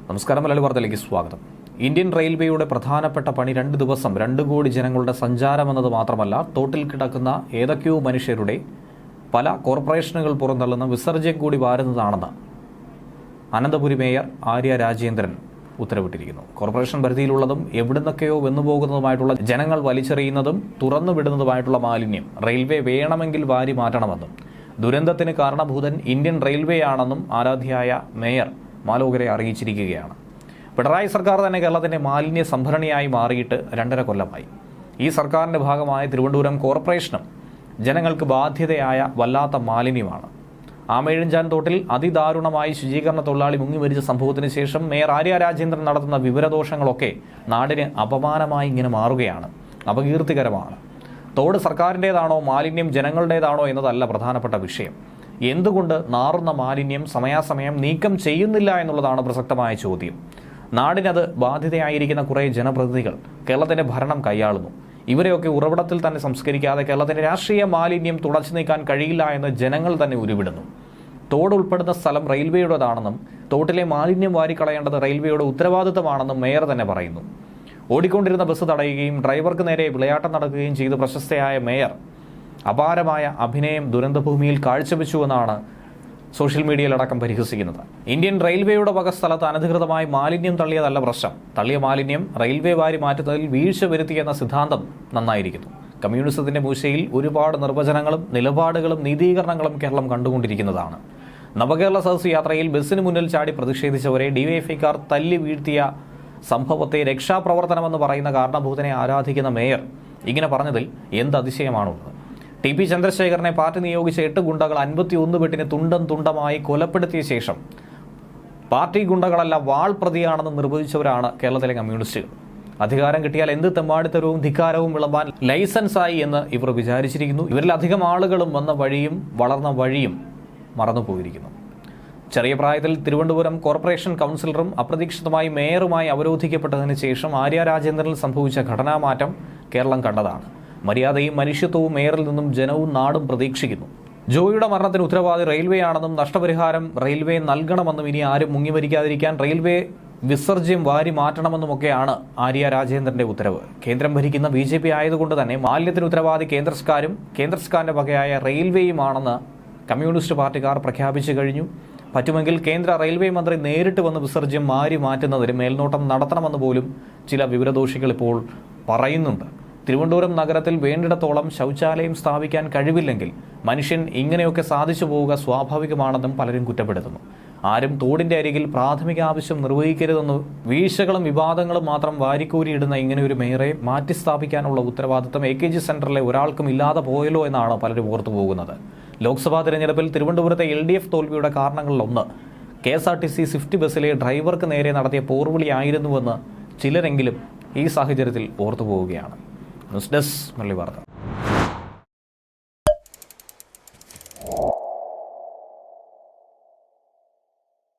നമസ്കാരം. മലയാളി വാർത്തയിലേക്ക് സ്വാഗതം. ഇന്ത്യൻ റെയിൽവേയുടെ പ്രധാനപ്പെട്ട പണി 2 ദിവസം 2 കോടി ജനങ്ങളുടെ സഞ്ചാരമെന്നത് മാത്രമല്ല, തോട്ടിൽ കിടക്കുന്ന ഏതൊക്കെയോ മനുഷ്യരുടെ പല കോർപ്പറേഷനുകൾ പുറന്തള്ളുന്ന വിസർജ്യം കൂടി വാരുന്നതാണെന്ന് അനന്തപുരി മേയർ ആര്യ രാജേന്ദ്രൻ ഉത്തരവിട്ടിരിക്കുന്നു. കോർപ്പറേഷൻ പരിധിയിലുള്ളതും എവിടുന്നൊക്കെയോ വെന്നുപോകുന്നതുമായിട്ടുള്ള ജനങ്ങൾ വലിച്ചെറിയുന്നതും തുറന്നുവിടുന്നതുമായിട്ടുള്ള മാലിന്യം റെയിൽവേ വേണമെങ്കിൽ വാരി മാറ്റണമെന്നും ദുരന്തത്തിന് കാരണഭൂതൻ ഇന്ത്യൻ റെയിൽവേ ആണെന്നും ആരാധ്യയായ മേയർ മാലോകരെ അറിയിച്ചിരിക്കുകയാണ്. പിണറായി സർക്കാർ തന്നെ കേരളത്തിന്റെ മാലിന്യ സംഭരണിയായി മാറിയിട്ട് 2.5 കൊല്ലമായി. ഈ സർക്കാരിന്റെ ഭാഗമായ തിരുവനന്തപുരം കോർപ്പറേഷനും ജനങ്ങൾക്ക് ബാധ്യതയായ വല്ലാത്ത മാലിന്യമാണ്. ആമേഴഞ്ചാൻ തോട്ടിൽ അതിദാരുണമായി ശുചീകരണ തൊഴിലാളി മുങ്ങി മരിച്ച സംഭവത്തിന് ശേഷം മേയർ ആര്യ രാജേന്ദ്രൻ നടത്തുന്ന വിവരദോഷങ്ങളൊക്കെ നാടിന് അപമാനമായി ഇങ്ങനെ മാറുകയാണ്. അപകീർത്തികരമാണ്. തോട് സർക്കാരിൻ്റേതാണോ മാലിന്യം ജനങ്ങളുടേതാണോ എന്നതല്ല പ്രധാനപ്പെട്ട വിഷയം. എന്തുകൊണ്ട് നാറുന്ന മാലിന്യം സമയാസമയം നീക്കം ചെയ്യുന്നില്ല എന്നുള്ളതാണ് പ്രസക്തമായ ചോദ്യം. നാടിനത് ബാധ്യതയായിരിക്കുന്ന കുറേ ജനപ്രതിനിധികൾ കേരളത്തിന്റെ ഭരണം കൈയാളുന്നു. ഇവരെയൊക്കെ ഉറവിടത്തിൽ തന്നെ സംസ്കരിക്കാതെ കേരളത്തിന്റെ രാഷ്ട്രീയ മാലിന്യം തുടച്ചു നീക്കാൻ കഴിയില്ല എന്ന് ജനങ്ങൾ തന്നെ ഉരുവിടുന്നു. തോട് ഉൾപ്പെടുന്ന സ്ഥലം റെയിൽവേയുടേതാണെന്നും തോട്ടിലെ മാലിന്യം വാരിക്കളയേണ്ടത് റെയിൽവേയുടെ ഉത്തരവാദിത്തമാണെന്നും മേയർ തന്നെ പറയുന്നു. ഓടിക്കൊണ്ടിരുന്ന ബസ് തടയുകയും ഡ്രൈവർക്ക് നേരെ വിളയാട്ടം നടക്കുകയും ചെയ്ത് പ്രശസ്തയായ മേയർ അപാരമായ അഭിനയം ദുരന്തഭൂമിയിൽ കാഴ്ചവെച്ചുവെന്നാണ് സോഷ്യൽ മീഡിയയിലടക്കം പരിഹസിക്കുന്നത്. ഇന്ത്യൻ റെയിൽവേയുടെ വക സ്ഥലത്ത് അനധികൃതമായി മാലിന്യം തള്ളിയതല്ല പ്രശ്നം. തള്ളിയ മാലിന്യം റെയിൽവേ വാരി മാറ്റുന്നതിൽ വീഴ്ച വരുത്തിയെന്ന സിദ്ധാന്തം നന്നായിരിക്കുന്നു. കമ്മ്യൂണിസത്തിന്റെ മൂശയിൽ ഒരുപാട് നിർവചനങ്ങളും നിലപാടുകളും നീതീകരണങ്ങളും കേരളം കണ്ടുകൊണ്ടിരിക്കുന്നതാണ്. നവകേരള സദസ് യാത്രയിൽ ബസ്സിന് മുന്നിൽ ചാടി പ്രതിഷേധിച്ചവരെ ഡിവൈഎഫ്ഐക്കാർ തല്ലി വീഴ്ത്തിയ സംഭവത്തെ രക്ഷാപ്രവർത്തനമെന്ന് പറയുന്ന കാരണഭൂതനെ ആരാധിക്കുന്ന മേയർ ഇങ്ങനെ പറഞ്ഞതിൽ എന്ത് അതിശയമാണുള്ളത്? ടി.പി. ചന്ദ്രശേഖരനെ പാർട്ടി നിയോഗിച്ച 8 ഗുണ്ടകൾ 51 വെട്ടിന് തുണ്ടം തുണ്ടമായി കൊലപ്പെടുത്തിയ ശേഷം പാർട്ടി ഗുണ്ടകളല്ല വാൾ പ്രതിയാണെന്ന് നിർവചിച്ചവരാണ് കേരളത്തിലെ കമ്മ്യൂണിസ്റ്റുകൾ. അധികാരം കിട്ടിയാൽ എന്ത് തെമ്മാടിത്തരവും ധിക്കാരവും വിളമ്പാൻ ലൈസൻസായി എന്ന് ഇവർ വിചാരിച്ചിരിക്കുന്നു. ഇവരിലധികം ആളുകളും വന്ന വഴിയും വളർന്ന വഴിയും മറന്നുപോയിരിക്കുന്നു. ചെറിയ പ്രായത്തിൽ തിരുവനന്തപുരം കോർപ്പറേഷൻ കൗൺസിലറും അപ്രതീക്ഷിതമായി മേയറുമായി അവരോധിക്കപ്പെട്ടതിന് ശേഷം ആര്യ രാജേന്ദ്രനിൽ സംഭവിച്ച ഘടനാമാറ്റം കേരളം കണ്ടതാണ്. മര്യാദയും മനുഷ്യത്വവും മേയറിൽ നിന്നും ജനവും നാടും പ്രതീക്ഷിക്കുന്നു. ജോയിയുടെ മരണത്തിന് ഉത്തരവാദി റെയിൽവേ ആണെന്നും നഷ്ടപരിഹാരം റെയിൽവേ നൽകണമെന്നും ഇനി ആരും മുങ്ങിമരിക്കാതിരിക്കാൻ റെയിൽവേ വിസർജ്യം വാരി മാറ്റണമെന്നുമൊക്കെയാണ് ആര്യ രാജേന്ദ്രന്റെ ഉത്തരവ്. കേന്ദ്രം ഭരിക്കുന്ന BJP ആയതുകൊണ്ട് തന്നെ മാലിന്യത്തിന് ഉത്തരവാദി കേന്ദ്ര സർക്കാരിന്റെ വകയായ റെയിൽവേയുമാണെന്ന് കമ്മ്യൂണിസ്റ്റ് പാർട്ടിക്കാർ പ്രഖ്യാപിച്ചു കഴിഞ്ഞു. പറ്റുമെങ്കിൽ കേന്ദ്ര റെയിൽവേ മന്ത്രി നേരിട്ട് വന്ന് വിസർജ്യം മാറി മാറ്റുന്നതിന് മേൽനോട്ടം നടത്തണമെന്ന് പോലും ചില വിവരദോഷികൾ ഇപ്പോൾ പറയുന്നുണ്ട്. തിരുവനന്തപുരം നഗരത്തിൽ വേണ്ടിടത്തോളം ശൗചാലയം സ്ഥാപിക്കാൻ കഴിവില്ലെങ്കിൽ മനുഷ്യൻ ഇങ്ങനെയൊക്കെ സാധിച്ചു പോവുക സ്വാഭാവികമാണെന്നും പലരും കുറ്റപ്പെടുത്തുന്നു. ആരും തോടിന്റെ അരികിൽ പ്രാഥമിക ആവശ്യം നിർവഹിക്കരുതെന്ന് വീഴ്ചകളും വിവാദങ്ങളും മാത്രം വാരിക്കോരിയിടുന്ന ഇങ്ങനെ ഒരു മേയറെ മാറ്റി സ്ഥാപിക്കാനുള്ള ഉത്തരവാദിത്തം AKG സെന്ററിലെ ഒരാൾക്കും ഇല്ലാതെ പോയല്ലോ എന്നാണ് പലരും ഓർത്തു പോകുന്നത്. ലോക്സഭാ തിരഞ്ഞെടുപ്പിൽ തിരുവനന്തപുരത്തെ LDF തോൽവിയുടെ കാരണങ്ങളിലൊന്ന് KSRTC സ്വിഫ്റ്റ് ബസ്സിലെ ഡ്രൈവർക്ക് നേരെ നടത്തിയ പോർവിളിയായിരുന്നുവെന്ന് ചിലരെങ്കിലും ഈ സാഹചര്യത്തിൽ ഓർത്തു പോവുകയാണ്. ന്യൂസ് ഡെസ്ക് മലയാളി വാർത്ത.